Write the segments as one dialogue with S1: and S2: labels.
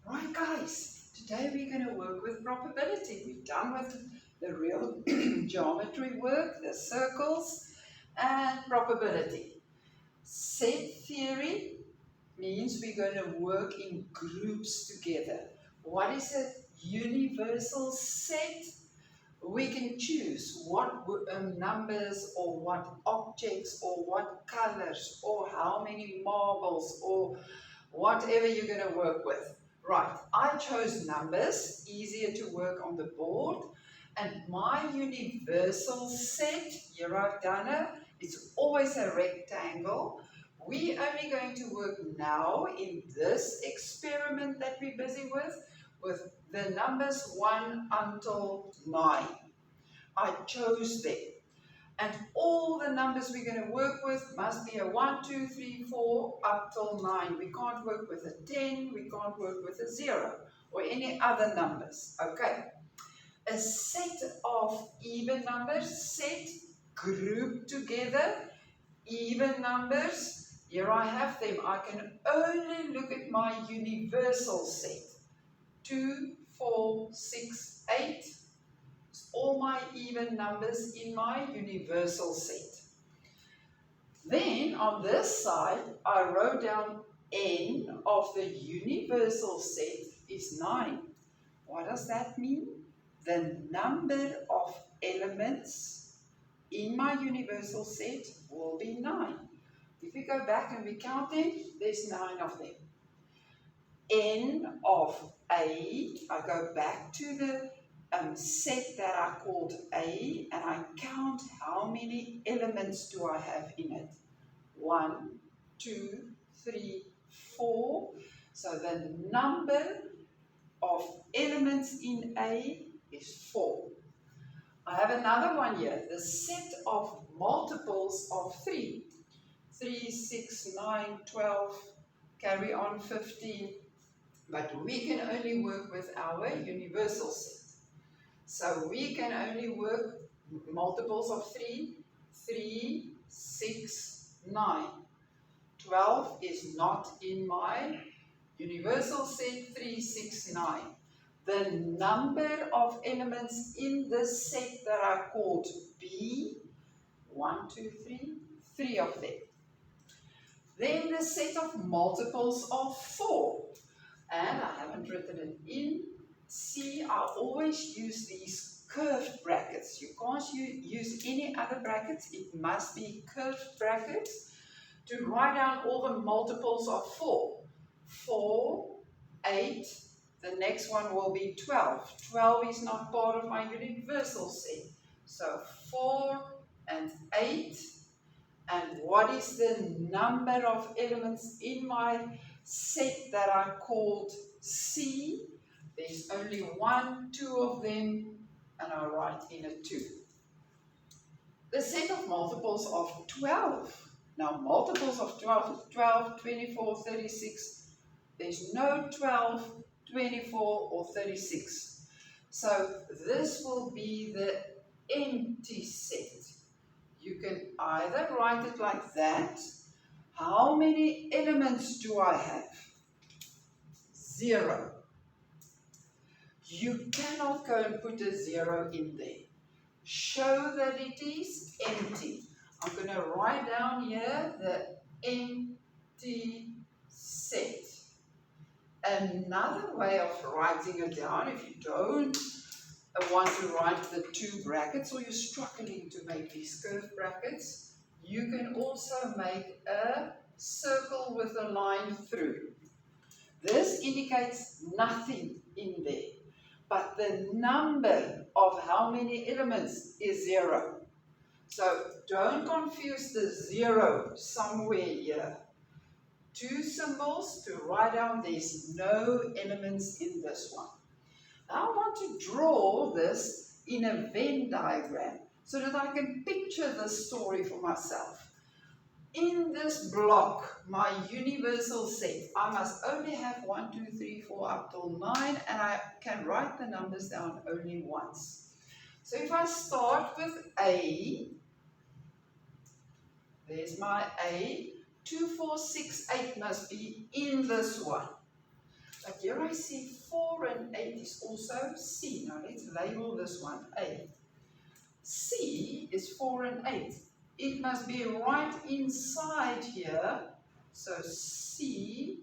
S1: Right, guys, today we're going to work with probability. We're done with the real geometry work, the circles, and probability. Set theory means we're going to work in groups together. What is a universal set? We can choose what numbers or what objects or what colors or how many marbles or whatever you're going to work with. Right, I chose numbers, easier to work on the board. And my universal set, here I've done it, it's always a rectangle. We're only going to work now in this experiment that we're busy with the numbers 1 until 9. I chose them. And all the numbers we're going to work with must be a 1, 2, 3, 4 up till 9. We can't work with a 10, we can't work with a 0 or any other numbers. Okay. A set of even numbers, set, grouped together, even numbers. Here I have them. I can only look at my universal set. 2, 4, 6, 8. All my even numbers in my universal set. Then on this side, I wrote down n of the universal set is 9. What does that mean? The number of elements in my universal set will be 9. If we go back and we count them, there's 9 of them. N of A, I go back to the set that I called A, and I count how many elements do I have in it. 1, 2, 3, 4. So the number of elements in A is 4. I have another one here, the set of multiples of 3. 3, 6, 9, 12, carry on 15. But we can only work with our universal set. So we can only work multiples of 3, 3, 6, 9. 12 is not in my universal set, 3, 6, 9. The number of elements in this set that I called B, 1, 2, 3, 3 of them. Then the set of multiples of 4. And I haven't written it in. See, I always use these curved brackets. You can't use any other brackets. It must be curved brackets to write down all the multiples of 4. 4, 8, the next one will be 12. 12 is not part of my universal set. So 4 and 8. And what is the number of elements in my set that I called C? There's only 1, 2 of them, and I write in a 2. The set of multiples of 12. Now, multiples of 12 is 12, 24, 36. There's no 12, 24, or 36. So this will be the empty set. You can either write it like that. How many elements do I have? 0. You cannot go and put a 0 in there. Show that it is empty. I'm going to write down here the empty set. Another way of writing it down, if you don't want to write the 2 brackets or you're struggling to make these curved brackets, you can also make a circle with a line through. This indicates nothing in there. But the number of how many elements is 0. So don't confuse the 0 somewhere here. 2 symbols to write down there's no elements in this one. Now I want to draw this in a Venn diagram so that I can picture the story for myself. In this block, my universal set, I must only have 1, 2, 3, 4 up till 9, and I can write the numbers down only once. So if I start with A, there's my A, 2, 4, 6, 8 must be in this one. But here I see 4 and 8 is also C. Now let's label this one A. C is 4 and 8. It must be right inside here. So C,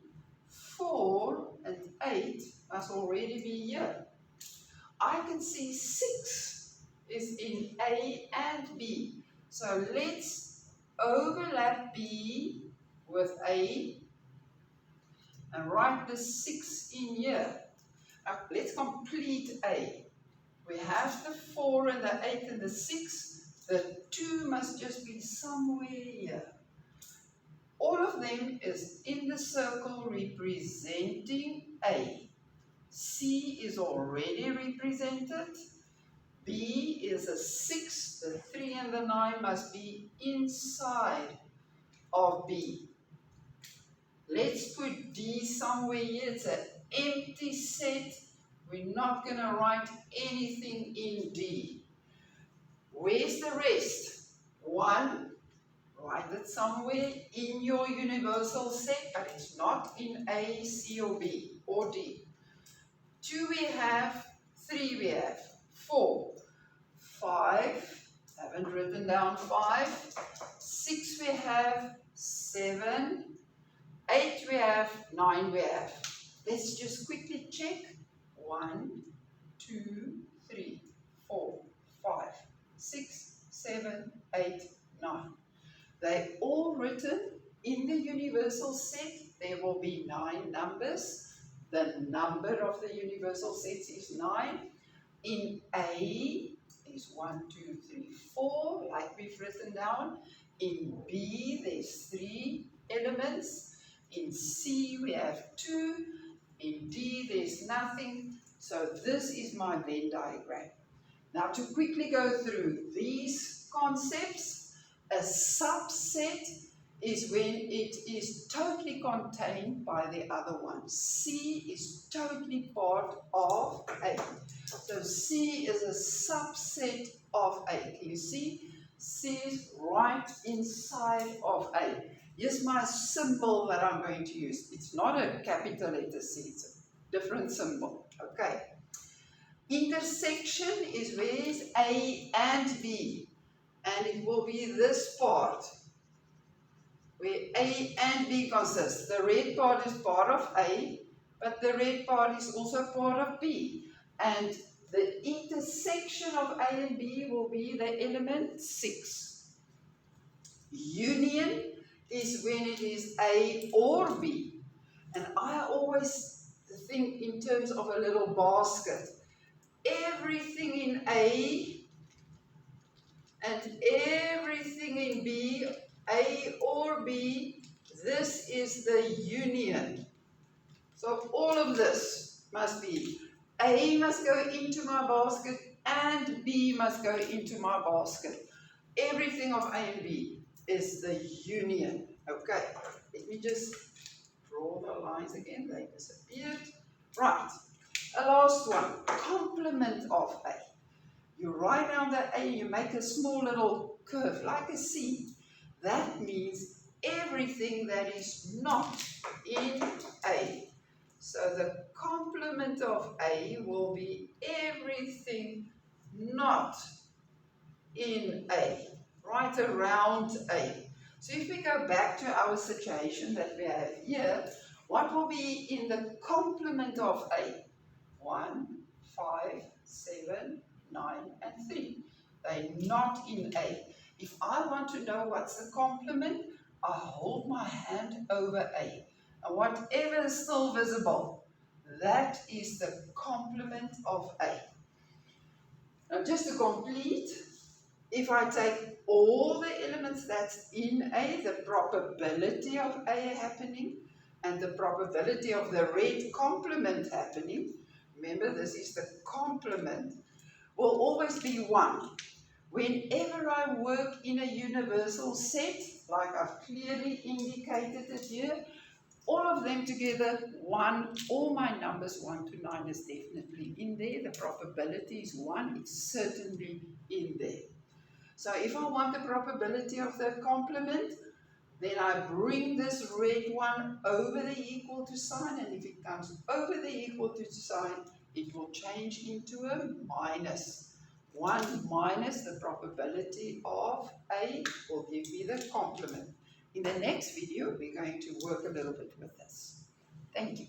S1: 4 and 8 must already be here. I can see 6 is in A and B. So let's overlap B with A and write the 6 in here. Now let's complete A. We have the 4 and the 8 and the 6. The 2 must just be somewhere here. All of them is in the circle representing A. C is already represented. B is a 6. The 3 and the 9 must be inside of B. Let's put D somewhere here. It's an empty set. We're not going to write anything in D. Where's the rest? 1, write it somewhere in your universal set, but it's not in A, C, or B, or D. 2 we have, 3 we have, 4, 5, haven't written down 5, 6 we have, 7, 8 we have, 9 we have. Let's just quickly check. 1, 2, 3, 4, 5, 6, 7, 8, 9. They're all written in the universal set. There will be 9 numbers. The number of the universal sets is 9. In A is 1, 2, 3, 4, like we've written down. In B, there's 3 elements. In C, we have 2. In D, there's nothing. So this is my Venn diagram. Now to quickly go through these concepts, a subset is when it is totally contained by the other one. C is totally part of A. So C is a subset of A. Can you see? C is right inside of A. Here's my symbol that I'm going to use. It's not a capital letter C, it's a different symbol. Okay. Intersection is where is A and B. And it will be this part, where A and B consist. The red part is part of A, but the red part is also part of B. And the intersection of A and B will be the element 6. Union is when it is A or B. And I always think in terms of a little basket. Everything in A and everything in B, A or B, this is the union. So all of this must be, A must go into my basket and B must go into my basket. Everything of A and B is the union. Okay, let me just draw the lines again, they disappeared. Right, a last one, complement of A. You write down the A, you make a small little curve, like a C. That means everything that is not in A. So the complement of A will be everything not in A, right around A. So if we go back to our situation that we have here, what will be in the complement of A? 1, 5, 7, 9, and 3. They're not in A. If I want to know what's the complement, I hold my hand over A. And whatever is still visible, that is the complement of A. Now just to complete, if I take all the elements that's in A, the probability of A happening, and the probability of the red complement happening, remember this is the complement, will always be 1. Whenever I work in a universal set, like I've clearly indicated it here, all of them together, 1, all my numbers 1 to 9 is definitely in there. The probability is 1, it's certainly in there. So if I want the probability of the complement, Then I bring this red one over the equal to sign, and if it comes over the equal to sign, it will change into a minus. 1 minus the probability of A will give me the complement. In the next video, we're going to work a little bit with this. Thank you.